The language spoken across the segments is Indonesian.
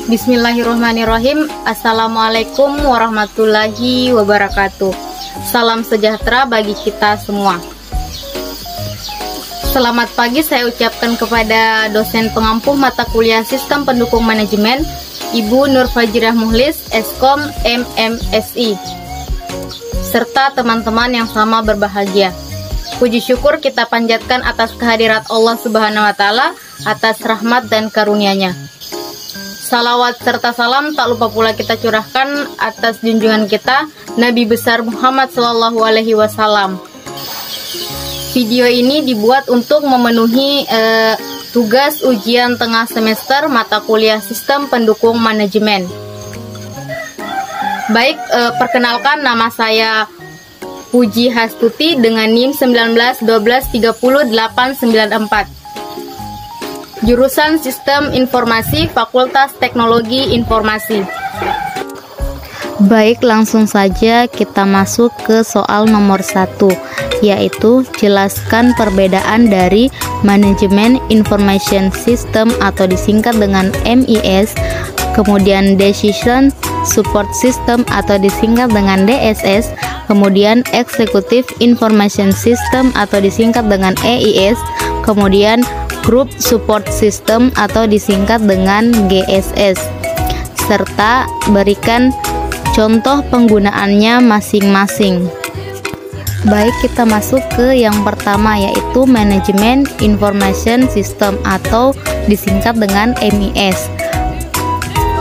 Bismillahirrahmanirrahim. Assalamualaikum warahmatullahi wabarakatuh. Salam sejahtera bagi kita semua. Selamat pagi saya ucapkan kepada dosen pengampu mata kuliah Sistem Pendukung Manajemen, Ibu Nur Fajirah Muhlis, Eskom MMSI, serta teman-teman yang sama berbahagia. Puji syukur kita panjatkan atas kehadirat Allah Subhanahu wa Ta'ala, atas rahmat dan karunia-Nya. Salawat serta salam tak lupa pula kita curahkan atas junjungan kita Nabi besar Muhammad Sallallahu Alaihi Wasallam. Video ini dibuat untuk memenuhi tugas ujian tengah semester mata kuliah Sistem Pendukung Manajemen. Baik, perkenalkan, nama saya Puji Hastuti dengan NIM 1912300894. Jurusan Sistem Informasi, Fakultas Teknologi Informasi. Baik, langsung saja kita masuk ke soal nomor 1, yaitu jelaskan perbedaan dari Manajemen Information System atau disingkat dengan MIS, kemudian Decision Support System atau disingkat dengan DSS, kemudian Executive Information System atau disingkat dengan EIS, kemudian Group Support System atau disingkat dengan GSS, serta berikan contoh penggunaannya masing-masing. Baik, kita masuk ke yang pertama, yaitu Manajemen Information System atau disingkat dengan MIS,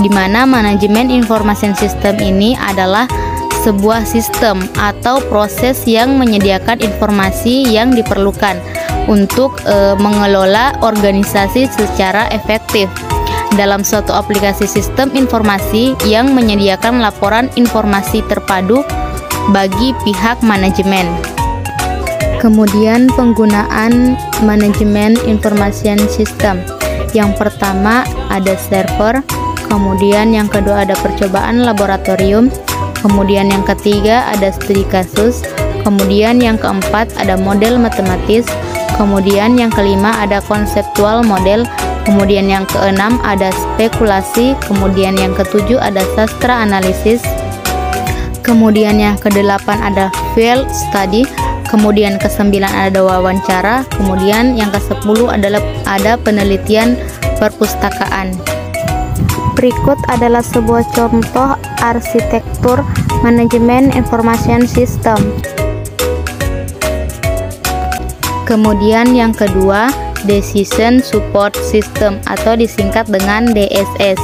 di mana Manajemen Information System ini adalah sebuah sistem atau proses yang menyediakan informasi yang diperlukan untuk mengelola organisasi secara efektif dalam suatu aplikasi sistem informasi yang menyediakan laporan informasi terpadu bagi pihak manajemen. Kemudian penggunaan Manajemen Information System. Yang pertama ada server, kemudian yang kedua ada percobaan laboratorium, kemudian yang ketiga ada studi kasus, kemudian yang keempat ada model matematis, kemudian yang kelima ada konseptual model, kemudian yang keenam ada spekulasi, kemudian yang ketujuh ada sastra analisis, kemudian yang kedelapan ada field study, kemudian kesembilan ada wawancara, kemudian yang kesepuluh adalah ada penelitian perpustakaan. Berikut adalah sebuah contoh arsitektur Manajemen Information System. Kemudian yang kedua, Decision Support System atau disingkat dengan DSS,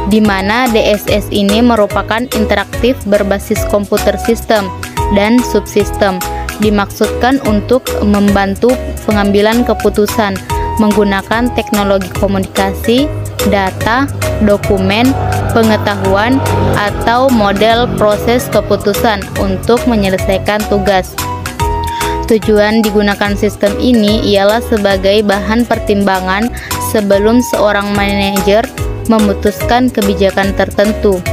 di mana DSS ini merupakan interaktif berbasis komputer sistem dan subsistem, dimaksudkan untuk membantu pengambilan keputusan menggunakan teknologi komunikasi, data, dokumen, pengetahuan, atau model proses keputusan untuk menyelesaikan tugas. Tujuan digunakan sistem ini ialah sebagai bahan pertimbangan sebelum seorang manajer memutuskan kebijakan tertentu.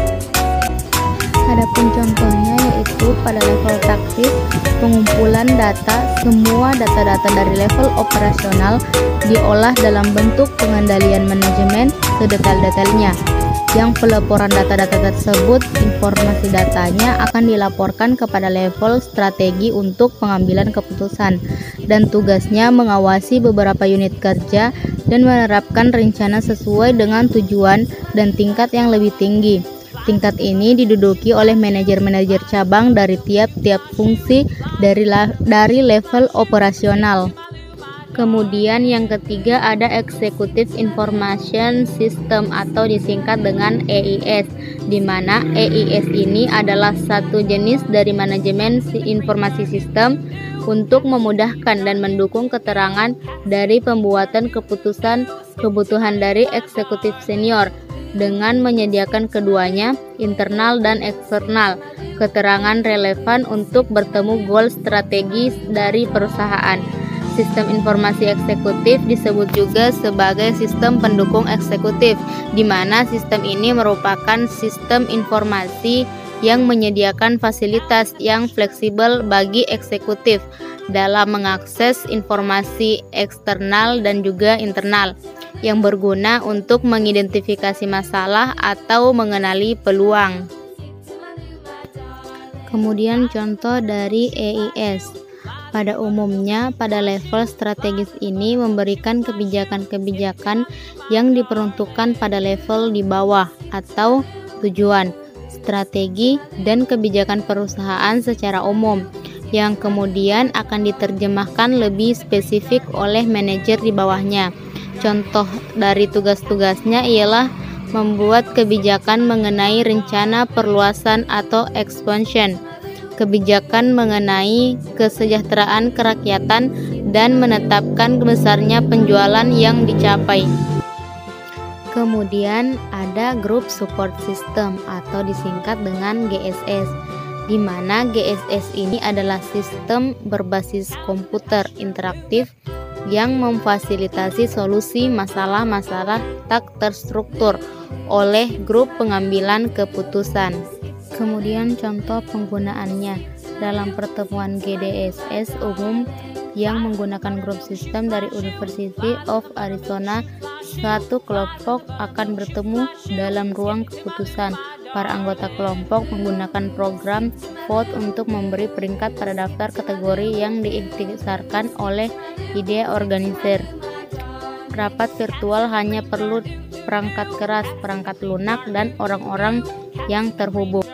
Adapun contohnya yaitu pada level taktis, pengumpulan data, semua data-data dari level operasional diolah dalam bentuk pengendalian manajemen sedetail-detailnya. Yang pelaporan data-data tersebut, informasi datanya akan dilaporkan kepada level strategi untuk pengambilan keputusan, dan tugasnya mengawasi beberapa unit kerja dan menerapkan rencana sesuai dengan tujuan dan tingkat yang lebih tinggi. Tingkat ini diduduki oleh manajer-manajer cabang dari tiap-tiap fungsi dari level operasional. Kemudian yang ketiga ada Executive Information System atau disingkat dengan EIS, di mana EIS ini adalah satu jenis dari manajemen informasi sistem untuk memudahkan dan mendukung keterangan dari pembuatan keputusan kebutuhan dari eksekutif senior dengan menyediakan keduanya, internal dan eksternal, keterangan relevan untuk bertemu goal strategis dari perusahaan. Sistem informasi eksekutif disebut juga sebagai sistem pendukung eksekutif, di mana sistem ini merupakan sistem informasi yang menyediakan fasilitas yang fleksibel bagi eksekutif dalam mengakses informasi eksternal dan juga internal. yang berguna untuk mengidentifikasi masalah atau mengenali peluang. Kemudian contoh dari EIS. Pada umumnya, pada level strategis ini memberikan kebijakan-kebijakan yang diperuntukkan pada level di bawah atau tujuan, strategi, dan kebijakan perusahaan secara umum, yang kemudian akan diterjemahkan lebih spesifik oleh manajer di bawahnya. Contoh dari tugas-tugasnya ialah membuat kebijakan mengenai rencana perluasan atau expansion, kebijakan mengenai kesejahteraan kerakyatan, dan menetapkan besarnya penjualan yang dicapai. Kemudian ada Group Support System atau disingkat dengan GSS, di mana GSS ini adalah sistem berbasis komputer interaktif yang memfasilitasi solusi masalah-masalah tak terstruktur oleh grup pengambilan keputusan. Kemudian contoh penggunaannya dalam pertemuan GDSS umum yang menggunakan grup sistem dari University of Arizona, suatu kelompok akan bertemu dalam ruang keputusan. Para anggota kelompok menggunakan program vote untuk memberi peringkat pada daftar kategori yang diikhtisarkan oleh ide organizer. Rapat virtual hanya perlu perangkat keras, perangkat lunak, dan orang-orang yang terhubung.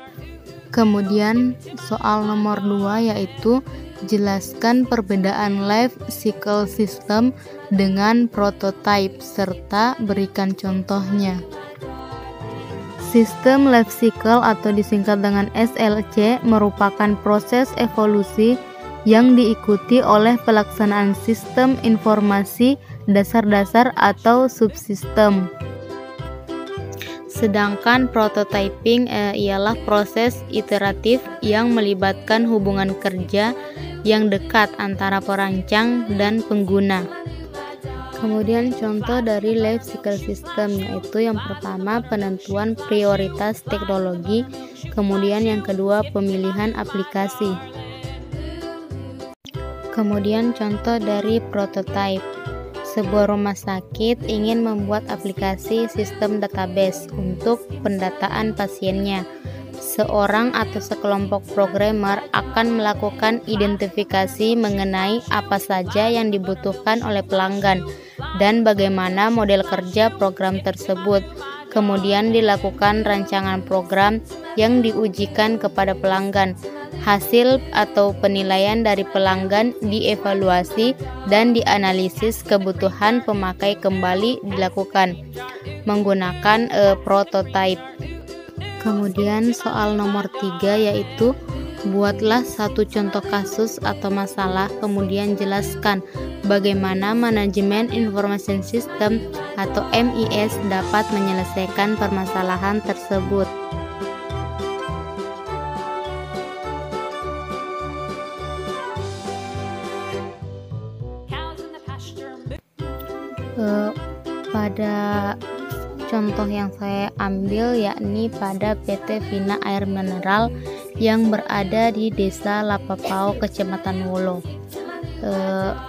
Kemudian soal nomor 2 yaitu jelaskan perbedaan life cycle system dengan prototype serta berikan contohnya. Sistem life cycle atau disingkat dengan SLC merupakan proses evolusi yang diikuti oleh pelaksanaan sistem informasi dasar-dasar atau subsistem. Sedangkan prototyping ialah proses iteratif yang melibatkan hubungan kerja yang dekat antara perancang dan pengguna. Kemudian contoh dari life cycle system yaitu yang pertama penentuan prioritas teknologi, kemudian yang kedua pemilihan aplikasi. Kemudian contoh dari prototype. Sebuah rumah sakit ingin membuat aplikasi sistem database untuk pendataan pasiennya. Seorang atau sekelompok programmer akan melakukan identifikasi mengenai apa saja yang dibutuhkan oleh pelanggan dan bagaimana model kerja program tersebut. Kemudian dilakukan rancangan program yang diujikan kepada pelanggan. Hasil atau penilaian dari pelanggan dievaluasi dan dianalisis kebutuhan pemakai kembali dilakukan menggunakan prototype. Kemudian soal nomor 3 yaitu buatlah satu contoh kasus atau masalah, kemudian jelaskan bagaimana manajemen information system atau MIS dapat menyelesaikan permasalahan tersebut. Pada contoh yang saya ambil yakni pada PT Vina Air Mineral yang berada di Desa Lapapao, Kecamatan Wolo.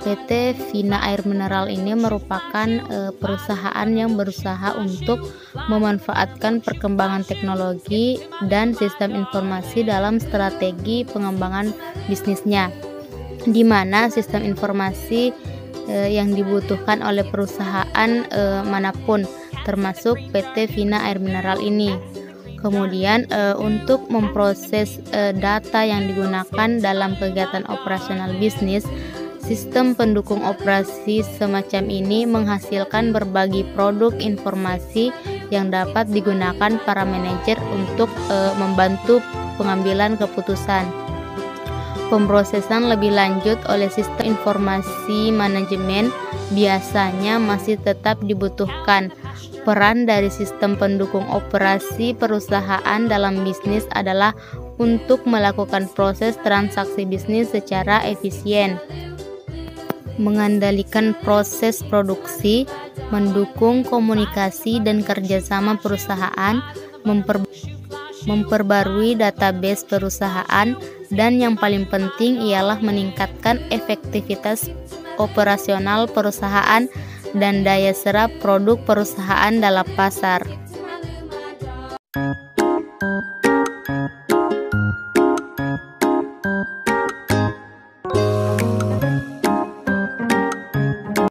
PT Vina Air Mineral ini merupakan perusahaan yang berusaha untuk memanfaatkan perkembangan teknologi dan sistem informasi dalam strategi pengembangan bisnisnya, di mana sistem informasi yang dibutuhkan oleh perusahaan manapun, termasuk PT Vina Air Mineral ini. Kemudian untuk memproses data yang digunakan dalam kegiatan operasional bisnis, sistem pendukung operasi semacam ini menghasilkan berbagai produk informasi yang dapat digunakan para manajer untuk membantu pengambilan keputusan. Pemrosesan lebih lanjut oleh sistem informasi manajemen biasanya masih tetap dibutuhkan. Peran dari sistem pendukung operasi perusahaan dalam bisnis adalah untuk melakukan proses transaksi bisnis secara efisien, mengendalikan proses produksi, mendukung komunikasi dan kerjasama perusahaan, memperbarui database perusahaan, dan yang paling penting ialah meningkatkan efektivitas operasional perusahaan dan daya serap produk perusahaan dalam pasar.